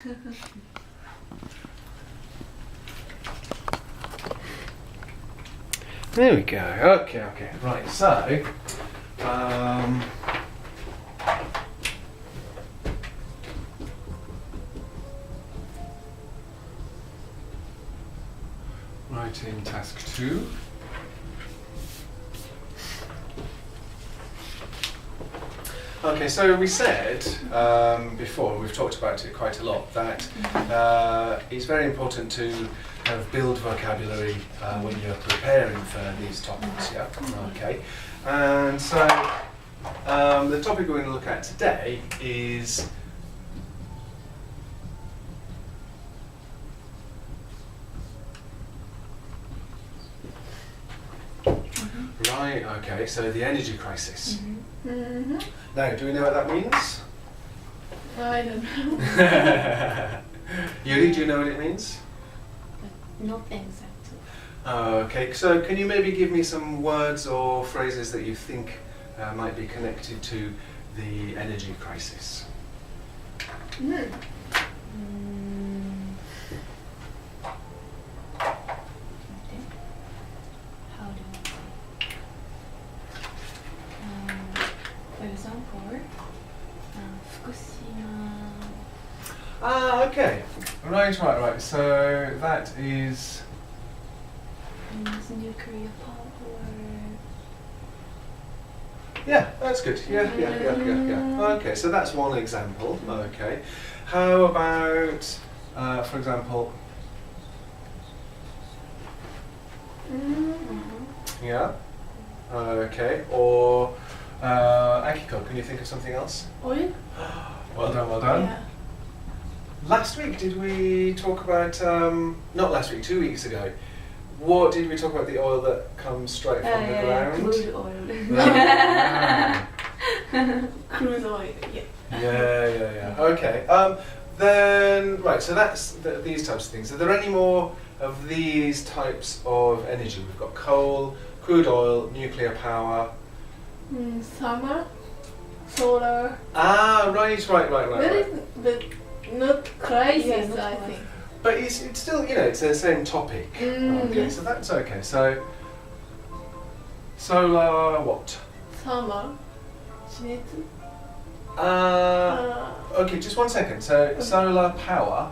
There we go. Okay. Right, so writing task 2. Okay, so we said before, we've talked about it quite a lot, that it's very important to kind of build vocabulary when you're preparing for these topics, yeah? Okay. And so the topic we're going to look at today is right, okay, so the energy crisis. Now, do we know what that means? I don't know. Yuri, do you know what it means? Not exactly. Okay, so can you maybe give me some words or phrases that you think might be connected to the energy crisis? Okay. How do I say? For example, Fukushima. Okay. Right. So that is... nuclear power. Yeah, that's good. Yeah. Okay, so that's one example. Okay. How about, for example... Yeah. Okay. Or Akiko, can you think of something else? Oil? Well done. Yeah. Last week, did we talk about, not last week, 2 weeks ago, what did we talk about, the oil that comes straight from the ground? Crude oil. Crude oil, yeah. Yeah. Okay. Then, right, so that's these types of things. Are there any more of these types of energy? We've got coal, crude oil, nuclear power. Summer, solar. Right. That is the not crisis, Yeah, not I crisis. think. But it's still, it's the same topic. Okay, so that's okay. So, solar what? Summer. 地熱 Okay, just 1 second. So, solar power.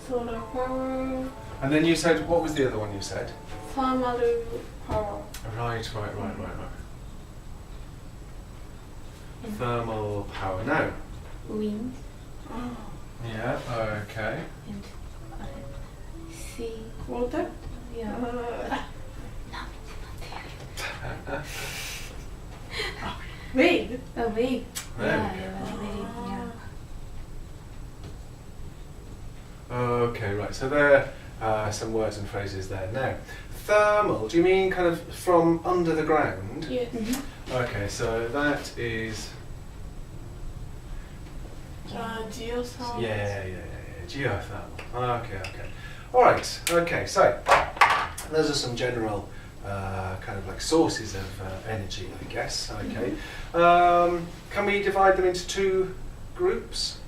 solar power, And then you said, what was the other one you said? thermal power. Right. Thermal power. Now. Wind Yeah, okay. and sea. Water? Yeah. Wave? A wave. There we Yeah, wave. Yeah. Okay, right. So there are some words and phrases there. Now, thermal, do you mean kind of from under the ground? Yes. Okay, so that is... Geothermal. Yeah. Geothermal. Okay. Alright, okay, so those are some general kind of like sources of energy, I guess. Okay. Can we divide them into 2 groups?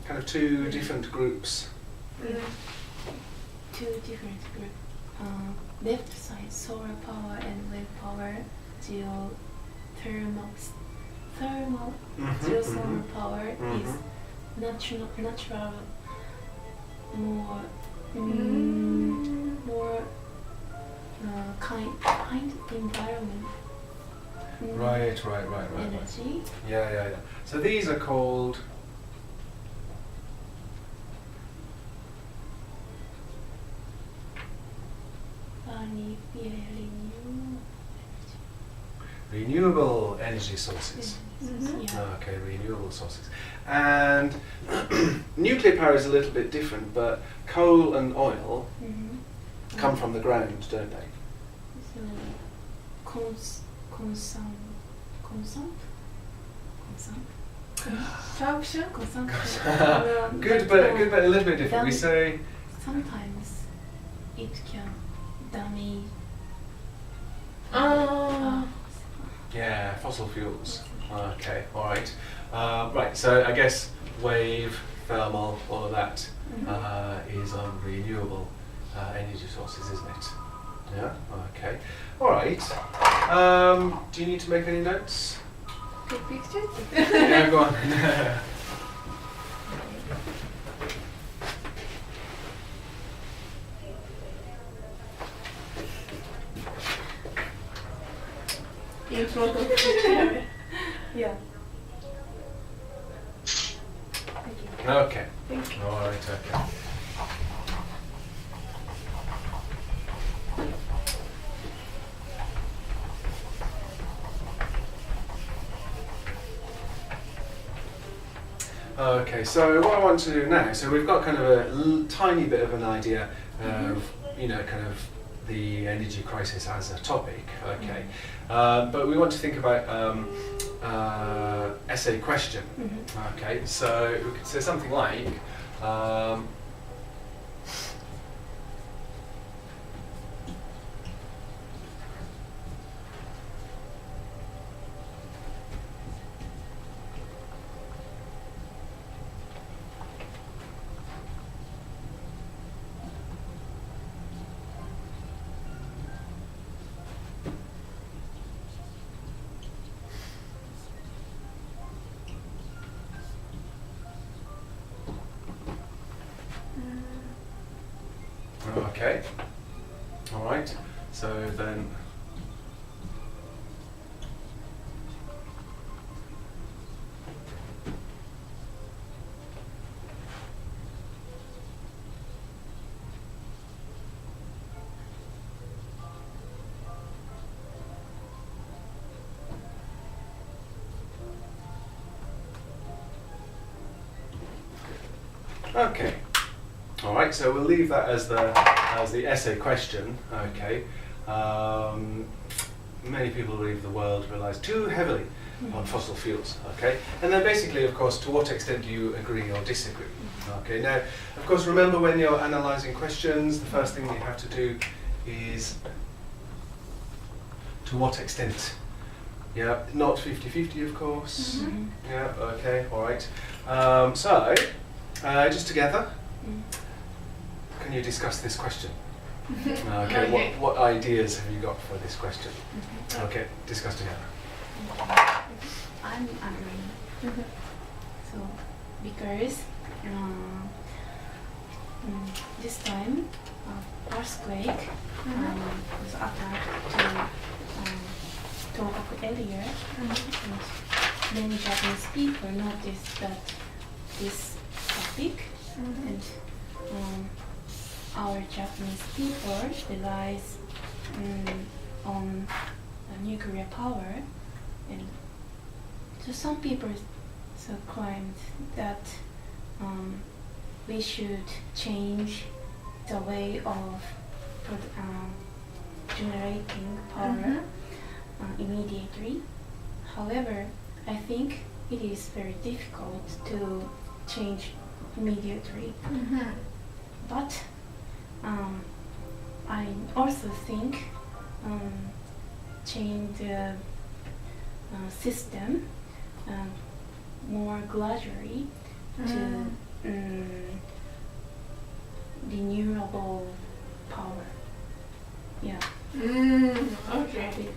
Kind of 2 different groups. Two different groups. Left side solar power and wave power. Geothermal. Geothermal power is natural, more kind environment. Right. Energy. Yeah. So these are called... renewable energy sources. Yeah. Okay, renewable sources. And nuclear power is a little bit different, but coal and oil come from the ground, don't they? So, consumption. Good, but a little bit different. We say... Sometimes it can damage. Yeah, fossil fuels. Okay, alright. Right, so I guess wave, thermal, all of that is on renewable energy sources, isn't it? Yeah. Okay. All right. Do you need to make any notes? Take pictures? Yeah, go on. In front of the camera. Yeah. Okay. Thank you. All right. Okay. Okay, so what I want to do now, so we've got kind of a tiny bit of an idea of, you know, kind of the energy crisis as a topic, okay, but we want to think about essay question, okay, so we could say something like, okay, all right, so then, okay, all right, so we'll leave that as the essay question, okay. Many people believe the world relies too heavily on fossil fuels, okay. And then basically, of course, to what extent do you agree or disagree? Okay, now, of course, remember when you're analysing questions, the first thing you have to do is to what extent? Yeah, not 50-50, of course. Yeah, okay, all right. So, just together, can you discuss this question? Okay, Okay. what ideas have you got for this question? Okay, discuss together. I'm agreeing. So, because this time earthquake was attacked to Tohoku area, and many Japanese people noticed that this topic, and our Japanese people relies on nuclear power, and so some people so claimed that we should change the way of generating power immediately. However, I think it is very difficult to change immediately. But I also think change the system more gradually to renewable power. Yeah. Okay.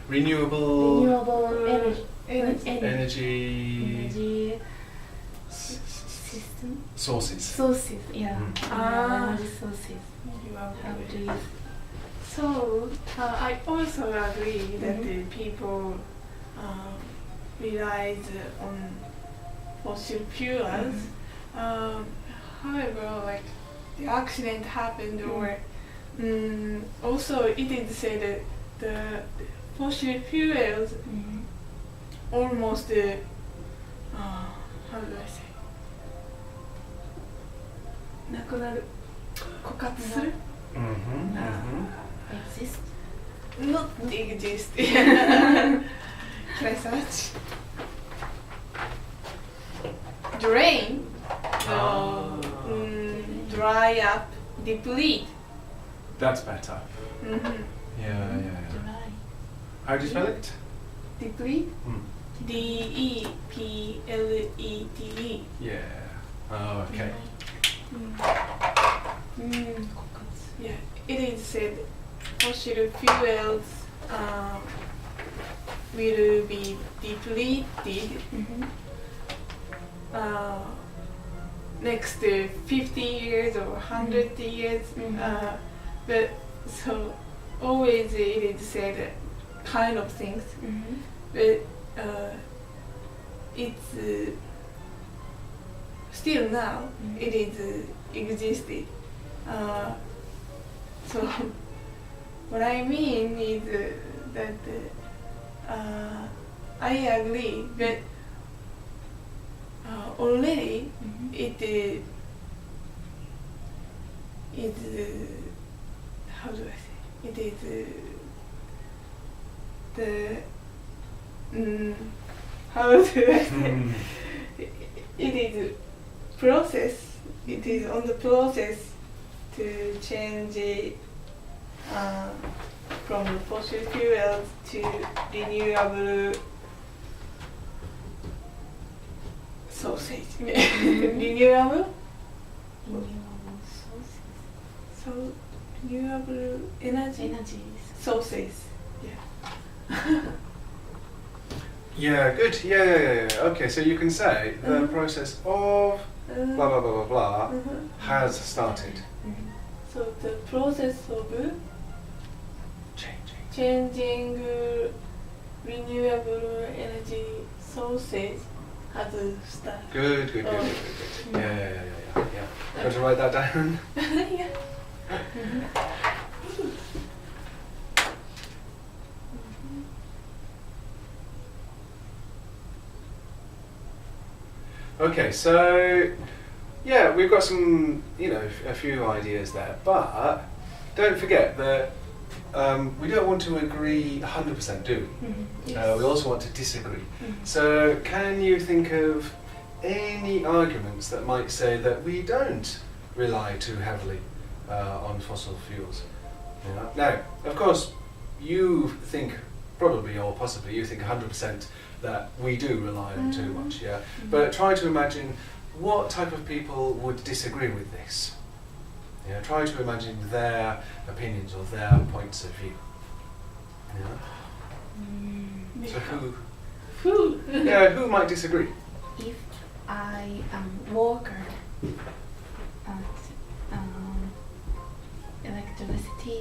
Renewable Renewable energy. energy System. sources. Sources. Yeah. Energy sources. You How do agree. you? So I also agree that the people relies on fossil fuels. However, like the accident happened, or also it is said that the fossil fuels almost how do I say? なくなる、枯渇する。Exist. Not exist. Can I search? Drain. Dry up, deplete. That's better. Yeah. Dry. How do you spell it? Deplete. DEPLETE. Yeah. Oh, okay. Yeah, it is said fossil fuels will be depleted next 50 years or 100 years. But so always it is said kind of things. But it's still now it is existed. So what I mean is that I agree, but already it is how do I say? It is the how do I say? It is process. It is on the process to change it from fossil fuels to renewable sources. Renewable sources. So renewable energy Energies. sources. Yeah. Yeah, good. Yeah. Okay, so you can say the process of blah blah blah blah blah has started. So the process of changing renewable energy sources has started. Good. Yeah. Want to write that down? Yeah. Okay, so yeah, we've got some, a few ideas there, but don't forget that we don't want to agree 100%, do we? Yes. We also want to disagree. So can you think of any arguments that might say that we don't rely too heavily on fossil fuels? Now, of course, you think probably or possibly you think 100% that we do rely on too much, yeah? But try to imagine what type of people would disagree with this. Yeah, try to imagine their opinions or their points of view. Yeah? So Who? who might disagree? If I am worker at electricity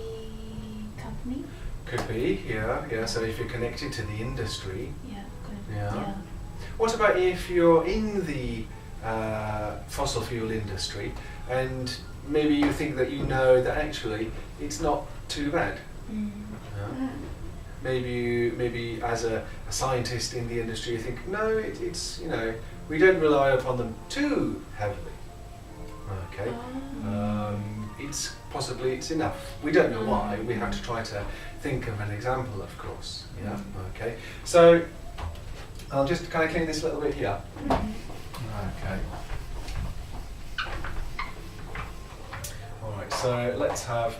company. Could be, yeah. So if you're connected to the industry. Yeah, good. Yeah. What about if you're in the fossil fuel industry and maybe you think that you know that actually it's not too bad? Yeah. Maybe as a scientist in the industry you think, no, it's we don't rely upon them too heavily. Okay. It's enough. We don't know why. We have to try to think of an example, of course. Yeah. Okay. So I'll just kind of clean this a little bit here. Okay. All right. So let's have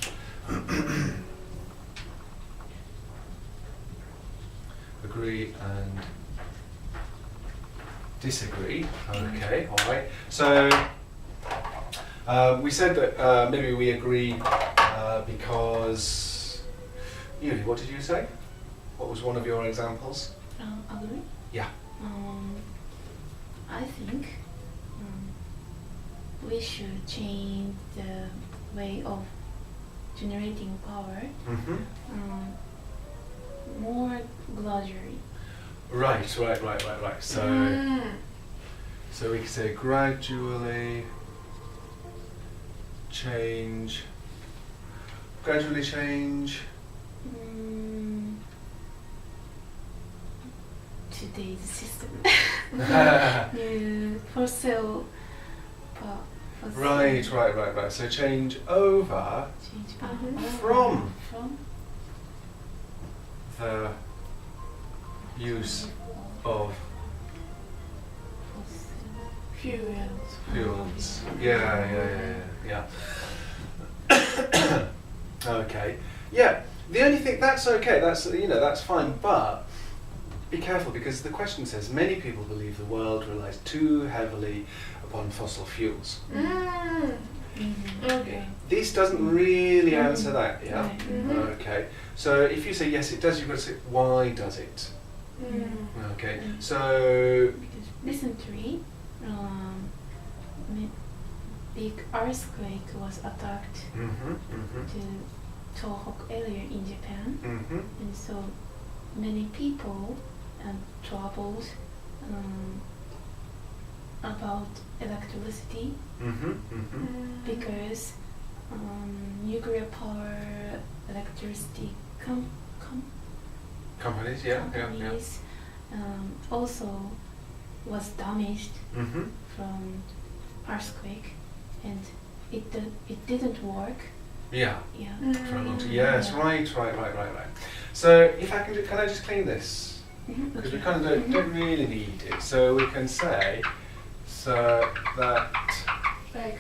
agree and disagree. Okay. All right. So we said that maybe we agree because. Yuli, what did you say? What was one of your examples? Agree? Yeah. I think we should change the way of generating power more gradually. Right. So we could say gradually change. Today's system. Fossil. Right. So change over Change power from from the use of fossil fuels. Yeah. Okay. Yeah. The only thing that's okay. That's fine. But be careful because the question says many people believe the world relies too heavily upon fossil fuels. Okay. This doesn't really answer that, yeah? Right. Okay, so if you say yes it does, you've got to say why does it? Okay, so Because recently, big earthquake was attacked to Tohoku area in Japan, and so many people troubled about electricity because nuclear power electricity companies, yeah. companies also was damaged from earthquake, and it didn't work. Yeah, Yeah. for a long time. Yes, right. So if I can I just clean this? Because we kind of don't really need it. So we can say, so that, Like,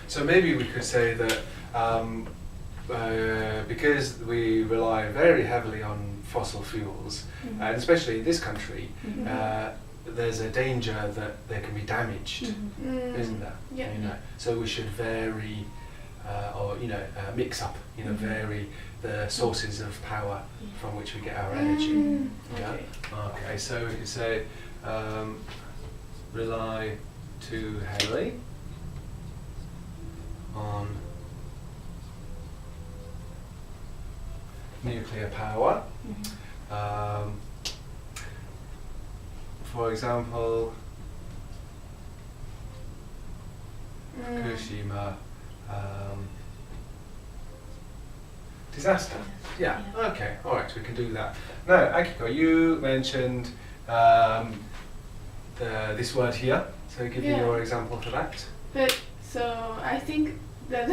so maybe we could say that because we rely very heavily on fossil fuels, and especially in this country, there's a danger that there can be damaged, isn't there? Yeah. You know, so we should vary, or mix up, vary the sources of power from which we get our energy. Yeah. Okay. So we could say rely too heavily on nuclear power. For example, Fukushima disaster. Yeah. Okay. All right. We can do that. Now, Akiko, you mentioned this word here. So give me Yeah. your example for that. But so I think that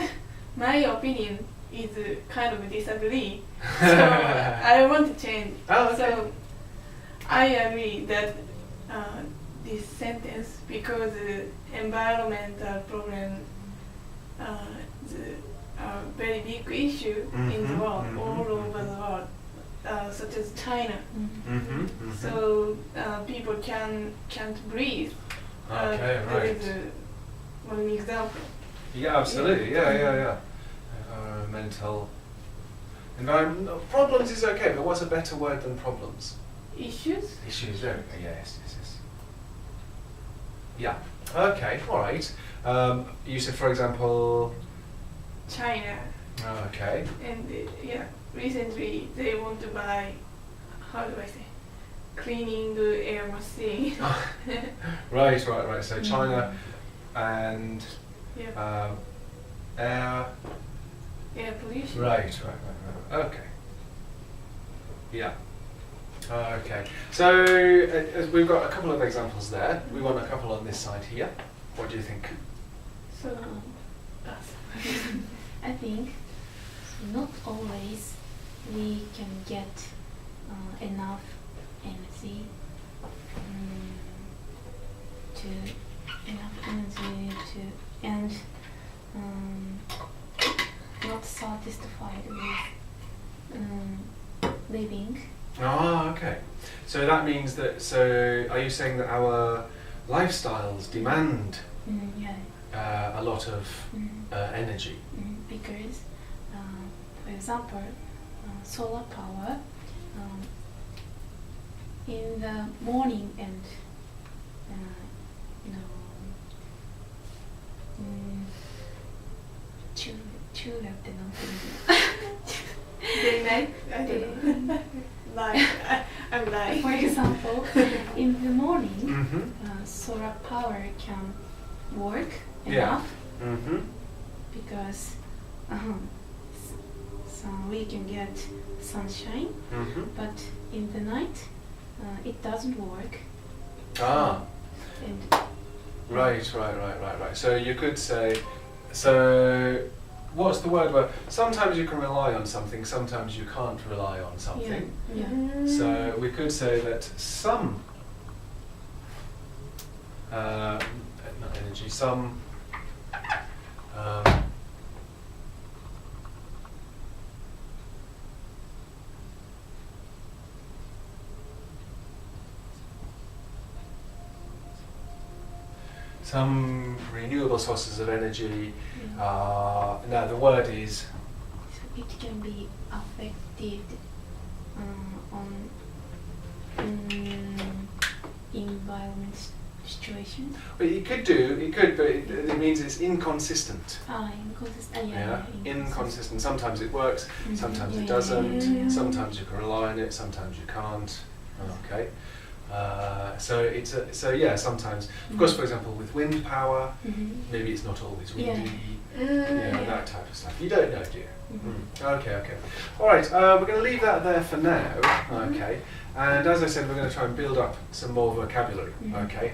my opinion is kind of disagree. So I want to change. Oh, okay. So I agree that this sentence, because environmental problem is a very big issue in the world, all over the world, such as China. So people can't breathe. Okay, That right. is one example. Yeah, absolutely. Yeah. Environmental problems is okay, but what's a better word than problems? Issues. Issues. There we go. Yes. Yeah. Okay. All right. You said, for example. China. Okay. And recently they want to buy, how do I say, cleaning air machine. Right. So China and air. Air pollution. Right. Okay. Yeah. Okay. So we've got a couple of examples there. We want a couple on this side here. What do you think? So, I think not always we can get enough energy and not satisfied with living. Ah, okay. So that means that. So are you saying that our lifestyles demand a lot of energy? Because, for example, solar power in the morning and day night. I don't know. I'm lying. For example, in the morning, solar power can work enough because so we can get sunshine, but in the night it doesn't work. Ah. And Right. So you could say, so what's the word where sometimes you can rely on something, sometimes you can't rely on something. So we could say that some not energy, some Some renewable sources of energy. Now the word is. So it can be affected on environment situation. Well, it could, but it means it's inconsistent. Inconsistent. Yeah, inconsistent. Sometimes it works, sometimes it doesn't. Sometimes you can rely on it, sometimes you can't. Okay. Sometimes. Of course, for example, with wind power, maybe it's not always windy. That type of stuff. You don't know, do you? Okay. All right. We're going to leave that there for now. Okay. And as I said, we're going to try and build up some more vocabulary. Okay.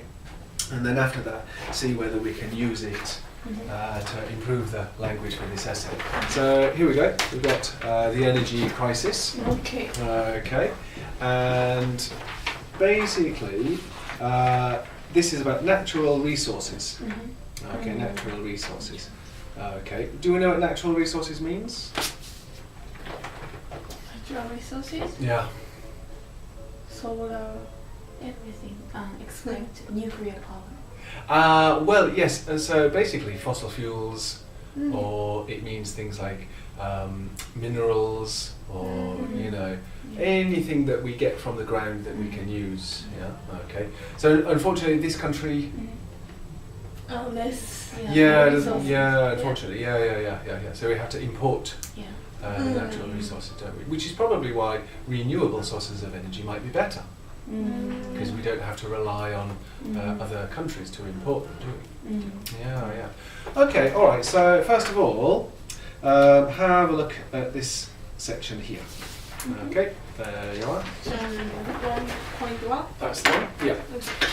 And then after that, see whether we can use it to improve the language for this essay. So here we go. We've got the energy crisis. Okay. Okay. And basically, this is about natural resources. Okay, natural resources. Okay. Do we know what natural resources means? Natural resources? Yeah. Solar. Everything except nuclear power. Well, yes. So basically, fossil fuels, or it means things like minerals, or anything that we get from the ground that we can use. Yeah. Okay. So unfortunately, this country. Less. Unfortunately, yeah. So we have to import natural resources, don't we? Which is probably why renewable sources of energy might be better. Because we don't have to rely on other countries to import them, do we? Yeah. Okay, all right. So first of all, have a look at this section here. Okay, there you are. So 1.1. That's the one. Yeah. Okay.